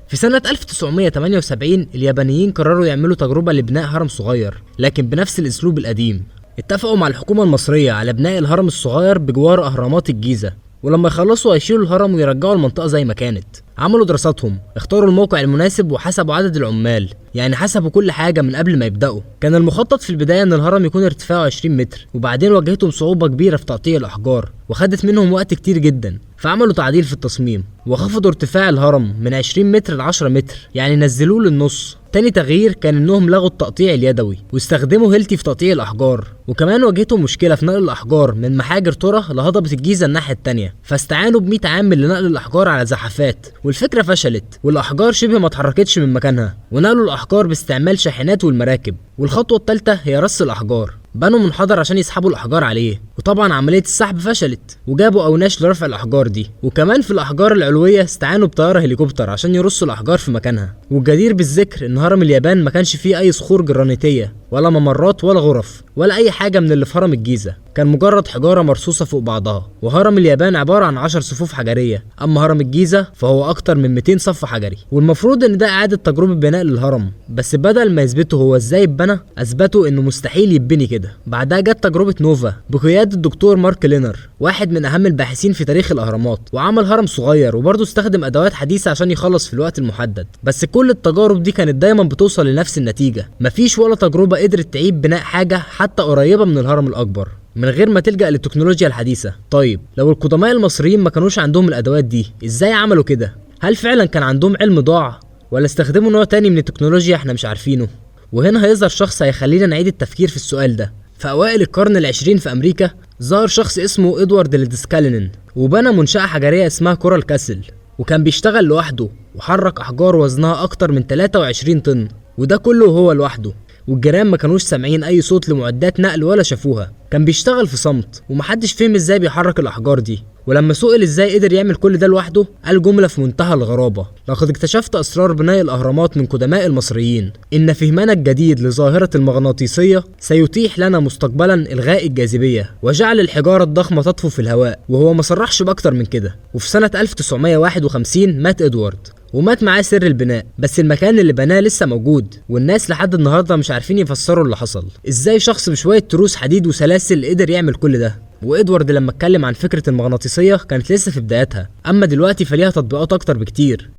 في سنة 1978 اليابانيين قرروا يعملوا تجربة لبناء هرم صغير لكن بنفس الأسلوب القديم. اتفقوا مع الحكومة المصرية على بناء الهرم الصغير بجوار أهرامات الجيزة، ولما يخلصوا هيشيلوا الهرم ويرجعوا المنطقة زي ما كانت. عملوا دراساتهم، اختاروا الموقع المناسب وحسبوا عدد العمال، يعني حسبوا كل حاجة من قبل ما يبدأوا. كان المخطط في البداية ان الهرم يكون ارتفاعه 20 متر، وبعدين واجهتهم صعوبة كبيرة في تقطيع الأحجار وخدت منهم وقت كتير جدا، فعملوا تعديل في التصميم وخفضوا ارتفاع الهرم من 20 متر ل 10 متر، يعني نزلوه للنص. تاني تغيير كان انهم لغوا التقطيع اليدوي واستخدموا هيلتي في تقطيع الاحجار، وكمان واجهتهم مشكله في نقل الاحجار من محاجر ترى لهضبه الجيزه الناحيه التانيه، فاستعانوا ب 100 عامل لنقل الاحجار على زحفات، والفكره فشلت والاحجار شبه ما اتحركتش من مكانها، ونقلوا الاحجار باستعمال شاحنات والمراكب. والخطوه الثالثه هي رص الاحجار، بنوا منحدر عشان يسحبوا الاحجار عليه، وطبعا عمليه السحب فشلت وجابوا اوناش لرفع الاحجار دي. وكمان في الاحجار العلويه استعانوا بطياره هليكوبتر عشان يرصوا الاحجار في مكانها. والجدير بالذكر ان هرم اليابان ما كانش فيه اي صخور جرانيتيه ولا ممرات ولا غرف ولا اي حاجه من اللي في هرم الجيزه، كان مجرد حجاره مرصوصه فوق بعضها. وهرم اليابان عباره عن 10 صفوف حجريه، اما هرم الجيزه فهو اكتر من 200 صف حجري. والمفروض ان ده اعاده تجربه بناء للهرم، بس بدل ما يثبتوا هو ازاي اتبنى اثبتوا انه مستحيل يتبني كده. بعدها جت تجربه نوفا بقياده الدكتور مارك لينر، واحد من اهم الباحثين في تاريخ الاهرامات، وعمل هرم صغير وبرضه استخدم ادوات حديثه عشان يخلص في الوقت المحدد. بس كل التجارب دي كانت دايما بتوصل لنفس النتيجه، مفيش ولا تجربه قدرت تعيد بناء حاجه حتى قريبه من الهرم الاكبر من غير ما تلجأ للتكنولوجيا الحديثة. طيب لو القدماء المصريين ما كانوش عندهم الادوات دي ازاي عملوا كده؟ هل فعلا كان عندهم علم ضاع ولا استخدموا نوع تاني من التكنولوجيا احنا مش عارفينه؟ وهنا هيظهر شخص هيخلينا نعيد التفكير في السؤال ده. في اوائل القرن العشرين في امريكا ظهر شخص اسمه ادوارد لدسكالينين، وبنى منشأة حجرية اسمها كورال كاسل، وكان بيشتغل لوحده وحرك احجار وزنها اكتر من 23 طن، وده كله هو لوحده. والجيران ما كانوش سامعين اي صوت لمعدات نقل ولا شافوها، كان بيشتغل في صمت ومحدش فهم ازاي بيحرك الاحجار دي. ولما سئل ازاي قدر يعمل كل ده لوحده قال جمله في منتهى الغرابه: لقد اكتشفت اسرار بناء الاهرامات من قدماء المصريين، ان فهمنا الجديد لظاهره المغناطيسيه سيتيح لنا مستقبلا الغاء الجاذبيه وجعل الحجاره الضخمه تطفو في الهواء. وهو ما صرحش باكتر من كده. وفي سنه 1951 مات ادوارد ومات معاه سر البناء، بس المكان اللي بناه لسه موجود، والناس لحد النهارده مش عارفين يفسروا اللي حصل. ازاي شخص بشويه تروس حديد وسلاسل قدر يعمل كل ده؟ وادوارد لما اتكلم عن فكره المغناطيسيه كانت لسه في بدايتها، اما دلوقتي فليها تطبيقات اكتر بكتير.